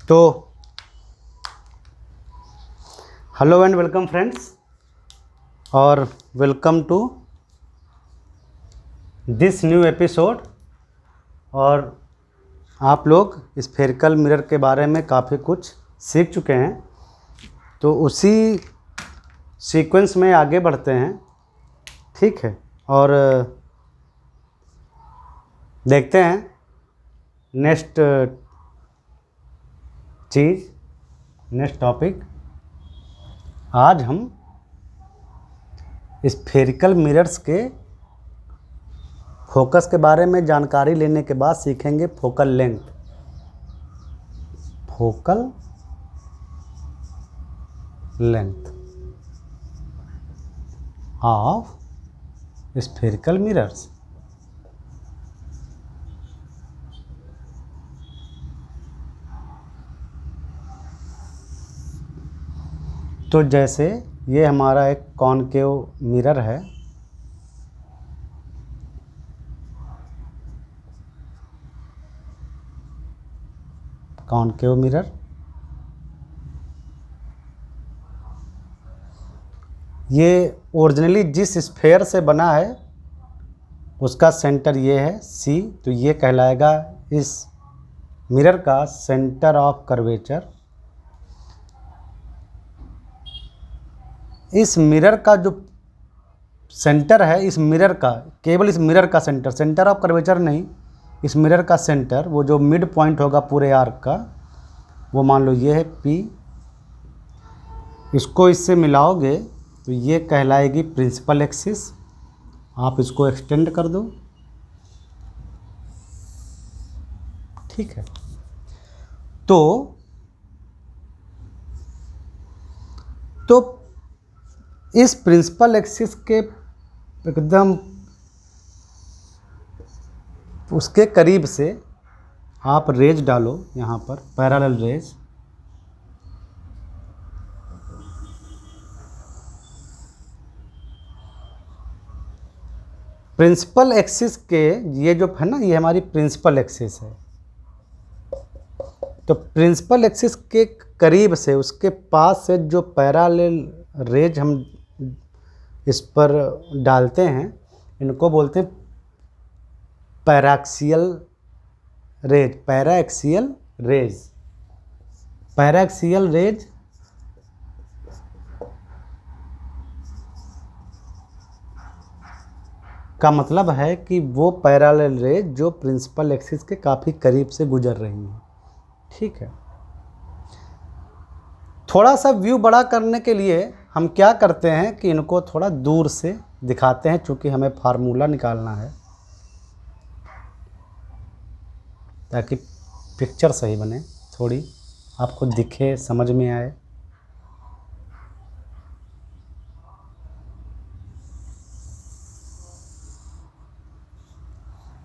तो hello and welcome friends, और welcome to this new episode. और आप लोग स्फेरिकल मिरर के बारे में काफ़ी कुछ सीख चुके हैं, तो उसी सीक्वेंस में आगे बढ़ते हैं। ठीक है, और देखते हैं नेक्स्ट चीज़, नेक्स्ट टॉपिक। आज हम स्फेरिकल मिरर्स के फोकस के बारे में जानकारी लेने के बाद सीखेंगे focal length. Focal length of spherical mirrors. तो जैसे ये हमारा एक कॉनकेव मिरर है, कॉनकेव मिरर। ये ओरिजिनली जिस स्फेयर से बना है उसका सेंटर ये है सी, तो ये कहलाएगा इस मिरर का सेंटर ऑफ कर्वेचर। इस मिरर का जो सेंटर है, इस मिरर का, केवल इस मिरर का सेंटर, सेंटर ऑफ कर्वेचर नहीं, इस मिरर का सेंटर, वो जो मिड पॉइंट होगा पूरे आर्क का, वो मान लो ये है P। इसको इससे मिलाओगे तो ये कहलाएगी प्रिंसिपल एक्सिस। आप इसको एक्सटेंड कर दो, ठीक है। तो इस प्रिंसिपल एक्सिस के एकदम उसके करीब से आप रेज डालो, यहाँ पर पैरेलल रेज। प्रिंसिपल एक्सिस के ये जो है ना, ये हमारी प्रिंसिपल एक्सिस है। तो प्रिंसिपल एक्सिस के करीब से, उसके पास से जो पैरेलल रेज हम इस पर डालते हैं, इनको बोलते हैं paraxial raise. Paraxial raise, paraxial raise का मतलब है कि वो पैरेलल रेज जो प्रिंसिपल एक्सिस के काफ़ी करीब से गुजर रही है। ठीक है। थोड़ा सा व्यू बड़ा करने के लिए हम क्या करते हैं कि इनको थोड़ा दूर से दिखाते हैं, चूँकि हमें फार्मूला निकालना है ताकि पिक्चर सही बने, थोड़ी आपको दिखे, समझ में आए।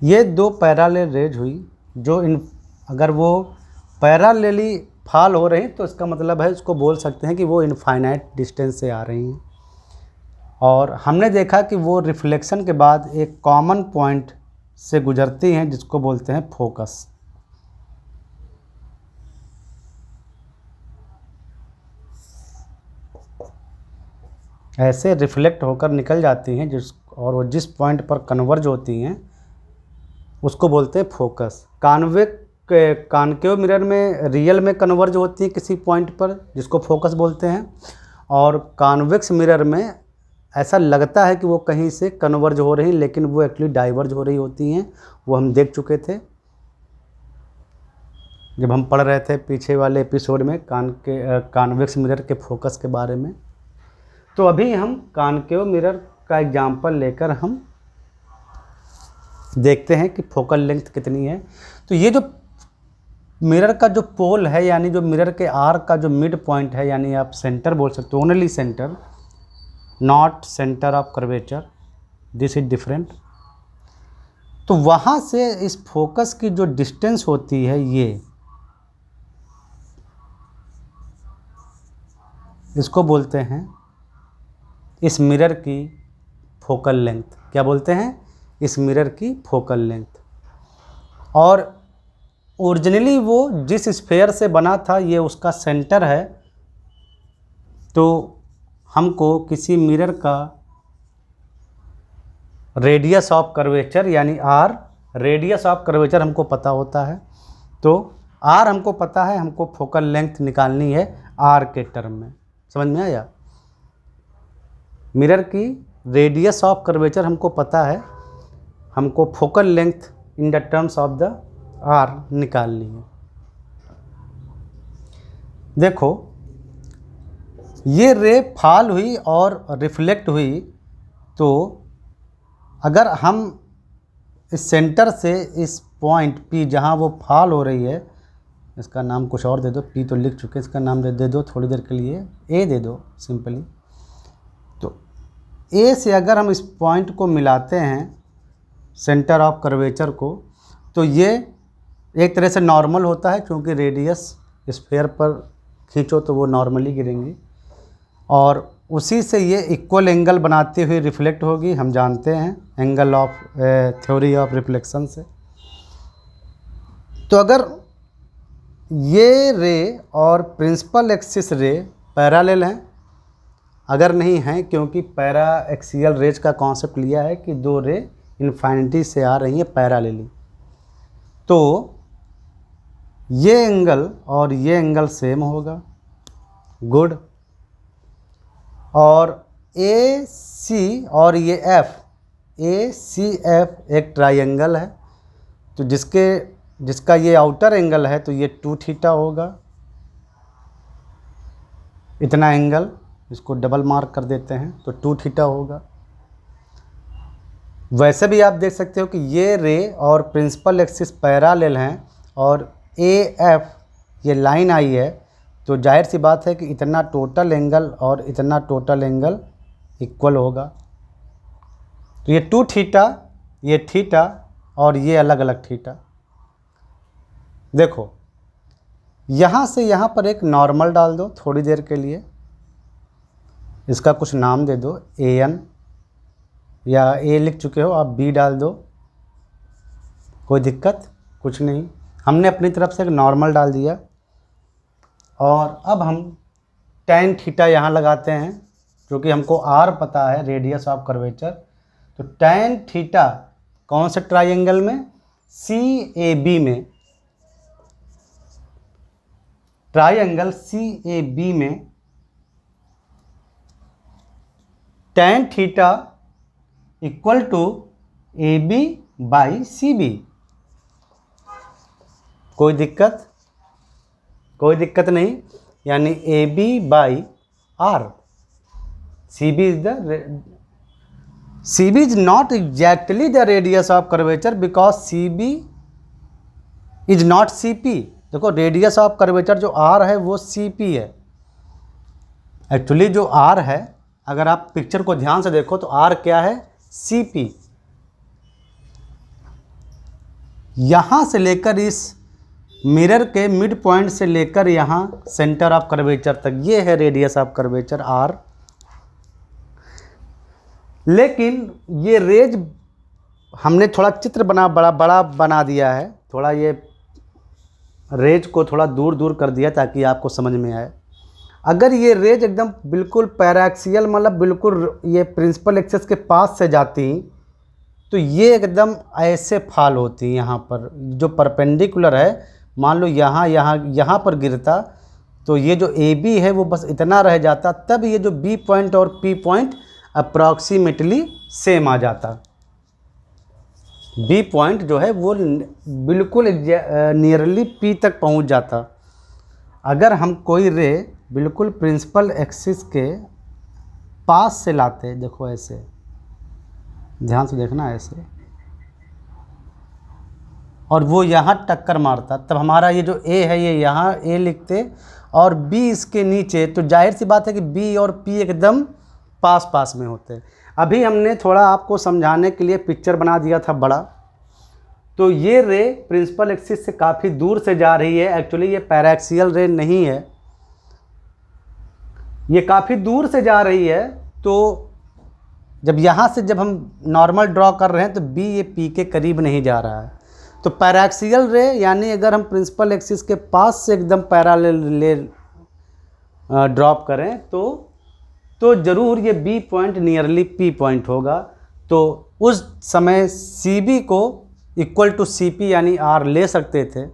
ये दो पैरेलल रेज हुई जो अगर वो पैरेलली फॉल हो रही तो इसका मतलब है, इसको बोल सकते हैं कि वो इनफाइनाइट डिस्टेंस से आ रही हैं। और हमने देखा कि वो रिफ्लेक्शन के बाद एक कॉमन पॉइंट से गुजरती हैं जिसको बोलते हैं फोकस। ऐसे रिफ्लेक्ट होकर निकल जाती हैं और वो जिस पॉइंट पर कन्वर्ज होती हैं उसको बोलते हैं फोकस। कॉनकेव मिरर में रियल में कन्वर्ज होती है किसी पॉइंट पर, जिसको फोकस बोलते हैं। और कॉन्वेक्स मिरर में ऐसा लगता है कि वो कहीं से कन्वर्ज हो रही, लेकिन वो एक्चुअली डाइवर्ज हो रही होती हैं। वो हम देख चुके थे जब हम पढ़ रहे थे पीछे वाले एपिसोड में कॉन्वेक्स मिरर के फोकस के बारे में। तो अभी हम कॉनकेव मिरर का एग्जाम्पल लेकर हम देखते हैं कि फोकल लेंथ कितनी है। तो ये जो मिरर का जो पोल है, यानी जो मिरर के आर्क का जो मिड पॉइंट है, यानी आप सेंटर बोल सकते हो, only centre, not centre of curvature, this is different. तो वहाँ से इस फोकस की जो डिस्टेंस होती है, ये इसको बोलते हैं इस मिरर की फोकल लेंथ। क्या बोलते हैं? इस मिरर की फोकल लेंथ। और ओरिजिनली वो जिस स्फेयर से बना था ये उसका सेंटर है, तो हमको किसी मिरर का रेडियस ऑफ कर्वेचर यानी आर, रेडियस ऑफ कर्वेचर हमको पता होता है, तो आर हमको पता है, हमको फोकल लेंथ निकालनी है आर के टर्म में। समझ में आया? मिरर की रेडियस ऑफ कर्वेचर हमको पता है, हमको focal length in the terms of the R निकालनी है। देखो ये रे फॉल हुई और रिफ्लेक्ट हुई, तो अगर हम इस सेंटर से इस पॉइंट P जहाँ वो फॉल हो रही है, इसका नाम कुछ और दे दो, P तो लिख चुके, इसका नाम दे दो थोड़ी देर के लिए, A दे दो सिंपली। तो A से अगर हम इस पॉइंट को मिलाते हैं सेंटर ऑफ कर्वेचर को, तो ये एक तरह से नॉर्मल होता है, क्योंकि रेडियस स्फेयर पर खींचो तो वो नॉर्मली गिरेंगी, और उसी से ये इक्वल एंगल बनाते हुए रिफ्लेक्ट होगी। हम जानते हैं angle of theory of reflection से। तो अगर ये रे और प्रिंसिपल एक्सिस रे पैरेलल हैं, अगर नहीं हैं, क्योंकि पैरा एक्सियल रेज का कॉन्सेप्ट लिया है कि दो रे इन्फिनिटी से आ रही हैं पैरेलली, तो ये एंगल और ये एंगल सेम होगा। गुड। और ए सी और ये एफ, ए सी एफ एक ट्रायंगल है, तो जिसका ये आउटर एंगल है, तो ये 2 थीटा होगा। इतना एंगल, इसको डबल मार्क कर देते हैं, तो 2 थीटा होगा। वैसे भी आप देख सकते हो कि ये रे और प्रिंसिपल एक्सिस पैरेलल हैं, और ए एफ ये लाइन आई है, तो जाहिर सी बात है कि इतना टोटल एंगल और इतना टोटल एंगल इक्वल होगा। तो ये 2 थीटा, ये थीटा, और ये अलग अलग थीटा। देखो यहाँ से यहाँ पर एक नॉर्मल डाल दो थोड़ी देर के लिए, इसका कुछ नाम दे दो, AN, या A लिख चुके हो आप, B डाल दो, कोई दिक्कत कुछ नहीं। हमने अपनी तरफ से एक नॉर्मल डाल दिया, और अब हम tan थीटा यहाँ लगाते हैं, क्योंकि हमको R पता है, रेडियस ऑफ कर्वेचर। तो tan थीटा कौन से ट्रायंगल में? CAB में, ट्रायंगल CAB में tan theta equal to AB by CB। कोई दिक्कत नहीं, यानी AB by R। CB is not exactly the radius of curvature because CB is not CP। देखो रेडियस ऑफ कर्वेचर जो R है वो CP है। एक्चुअली जो R है, अगर आप पिक्चर को ध्यान से देखो तो R क्या है? CP। यहाँ से लेकर इस मिरर के मिड पॉइंट से लेकर यहाँ सेंटर ऑफ कर्वेचर तक, ये है रेडियस ऑफ कर्वेचर R। लेकिन ये रेज हमने थोड़ा चित्र बड़ा बना दिया है, थोड़ा ये रेज को थोड़ा दूर कर दिया ताकि आपको समझ में आए। अगर ये रेज एकदम बिल्कुल पैराक्सियल, मतलब बिल्कुल ये प्रिंसिपल एक्सिस के पास से जाती, तो ये एकदम ऐसे फॉल होती। यहाँ पर जो परपेंडिकुलर है, मान लो यहाँ पर गिरता, तो ये जो AB है वो बस इतना रह जाता, तब ये जो B पॉइंट और P पॉइंट अप्रॉक्सीमेटली सेम आ जाता। B पॉइंट जो है वो बिल्कुल नियरली P तक पहुँच जाता। अगर हम कोई रे बिल्कुल प्रिंसिपल एक्सिस के पास से लाते, देखो ऐसे, ध्यान से देखना ऐसे, और वो यहाँ टक्कर मारता, तब हमारा ये जो A है ये यहाँ A लिखते और B इसके नीचे, तो जाहिर सी बात है कि B और P एकदम पास में होते। अभी हमने थोड़ा आपको समझाने के लिए पिक्चर बना दिया था बड़ा। तो ये रे प्रिंसिपल एक्सिस से काफ़ी दूर से जा रही है, एक्चुअली ये पैराक्सियल रे नहीं है, ये काफ़ी दूर से जा रही है। तो जब यहाँ से जब हम नॉर्मल ड्रॉ कर रहे हैं तो B ये P के करीब नहीं जा रहा है, तो पैराक्सियल रे यानी अगर हम प्रिंसिपल एक्सिस के पास से एकदम पैरेलल ड्रॉप करें तो ज़रूर ये B point nearly P point होगा। तो उस समय सी बी को इक्वल टू सी पी यानी आर ले सकते थे,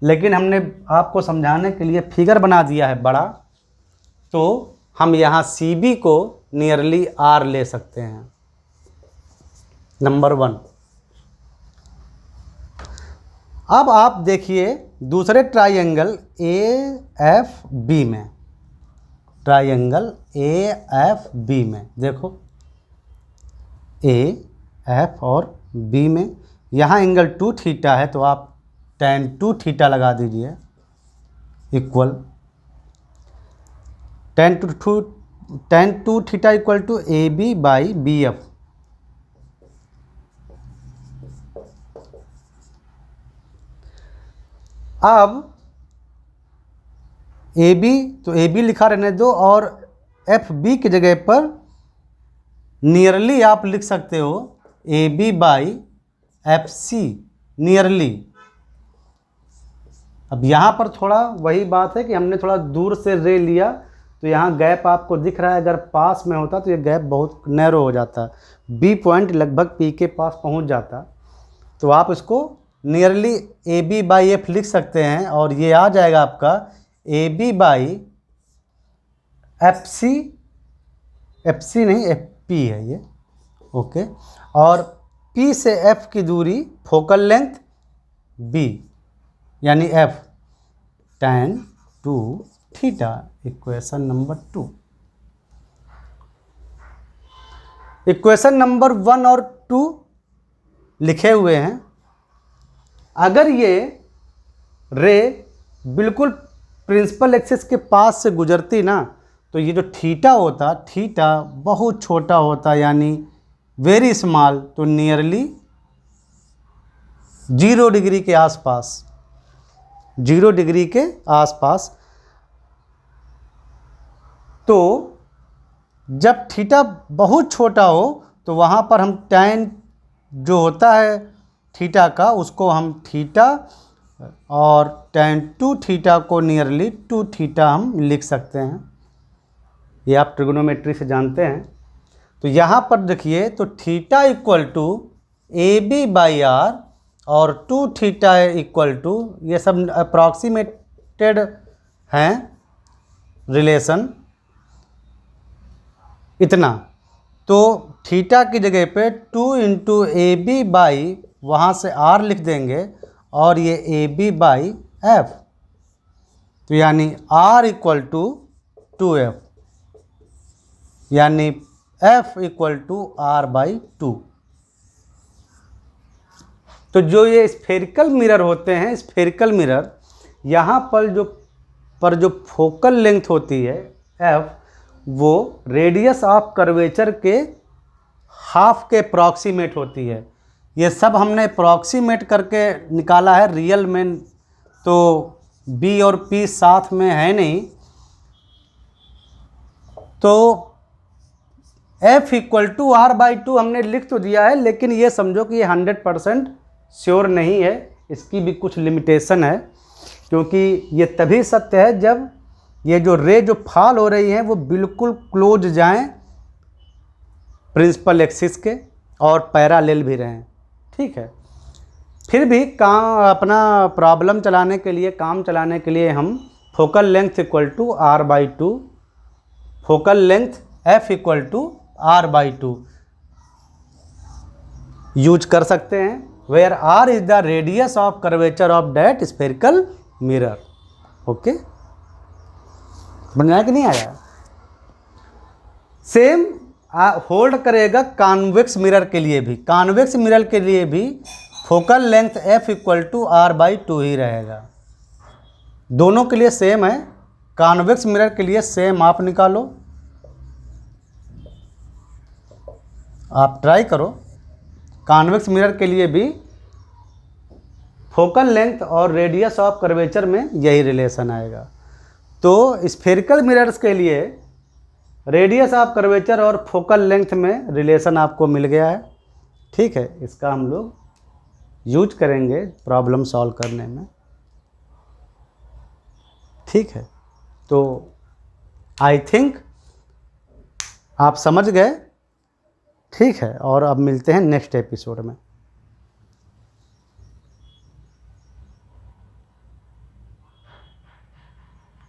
लेकिन हमने आपको समझाने के लिए फिगर बना दिया है बड़ा, तो हम यहाँ सी बी को नियरली आर ले सकते हैं। नंबर 1। अब आप देखिए दूसरे ट्राइंगल ए एफ बी में, ट्राइंगल ए एफ बी में देखो ए एफ और बी में यहाँ एंगल 2 थीटा है, तो आप tan 2 थीटा लगा दीजिए equal tan 2 theta equal to A B by B F. अब ए बी तो ए बी लिखा रहने दो और एफ बी की जगह पर नियरली आप लिख सकते हो A B by F C nearly. अब यहाँ पर थोड़ा वही बात है कि हमने थोड़ा दूर से रे लिया, तो यहाँ गैप आपको दिख रहा है, अगर पास में होता तो ये गैप बहुत नैरो हो जाता, बी पॉइंट लगभग पी के पास पहुँच जाता। तो आप इसको nearly A B by F लिख सकते हैं और ये आ जाएगा आपका A B by F C नहीं एफ पी है ये, ओके। और पी से एफ की दूरी फोकल लेंथ बी यानी F tan 2 theta. Equation number 2। Equation number 1 और 2 लिखे हुए हैं। अगर ये रे बिल्कुल प्रिंसिपल एक्सिस के पास से गुजरती ना, तो ये जो थीटा होता, थीटा बहुत छोटा होता यानी वेरी स्मॉल, तो नियरली 0 डिग्री के आसपास, 0 डिग्री के आसपास। तो जब थीटा बहुत छोटा हो तो वहाँ पर हम tan जो होता है थीटा का, उसको हम थीटा और tan 2 थीटा को नियरली 2 थीटा हम लिख सकते हैं। ये आप ट्रिग्नोमेट्री से जानते हैं। तो यहाँ पर देखिए तो theta equal to A B by R और 2 थीटा इक्वल टू, ये सब अप्रॉक्सीमेटेड हैं रिलेशन इतना। तो थीटा की जगह पे 2 इंटू ए बी बाई वहाँ से आर लिख देंगे और ये ए बी बाई एफ, तो यानी आर इक्वल टू 2f यानी f equal to R by 2। तो जो ये स्फेरिकल मिरर होते हैं, स्फेरिकल मिरर, यहाँ पर जो फोकल लेंथ होती है f, वो रेडियस ऑफ कर्वेचर के हाफ के अप्रॉक्सीमेट होती है। ये सब हमने अप्रॉक्सीमेट करके निकाला है, रियल में तो b और p साथ में है नहीं। तो f equal to R by 2 हमने लिख तो दिया है, लेकिन ये समझो कि ये 100% श्योर नहीं है, इसकी भी कुछ लिमिटेशन है, क्योंकि ये तभी सत्य है जब ये जो रे जो फॉल हो रही हैं वो बिल्कुल क्लोज जाएं प्रिंसिपल एक्सिस के और पैरेलल भी रहें, ठीक है। फिर भी अपना प्रॉब्लम चलाने के लिए, काम चलाने के लिए हम focal length equal to R by 2, focal length f equal to R by 2 use कर सकते हैं, where r is the radius of curvature of that spherical mirror. Okay, बनाया कि नहीं आया? सेम होल्ड करेगा कॉन्वेक्स मिरर के लिए भी। कॉन्वेक्स मिरर के लिए भी focal length f equal to R by 2 ही रहेगा। दोनों के लिए सेम है। कॉन्वेक्स मिरर के लिए सेम आप निकालो, आप ट्राई करो। कॉन्वेक्स मिरर के लिए भी फोकल लेंथ और रेडियस ऑफ कर्वेचर में यही रिलेशन आएगा। तो स्फेरिकल मिरर्स के लिए रेडियस ऑफ कर्वेचर और फोकल लेंथ में रिलेशन आपको मिल गया है, ठीक है। इसका हम लोग यूज करेंगे प्रॉब्लम सॉल्व करने में। ठीक है, तो आई थिंक आप समझ गए। ठीक है, और अब मिलते हैं नेक्स्ट एपिसोड में।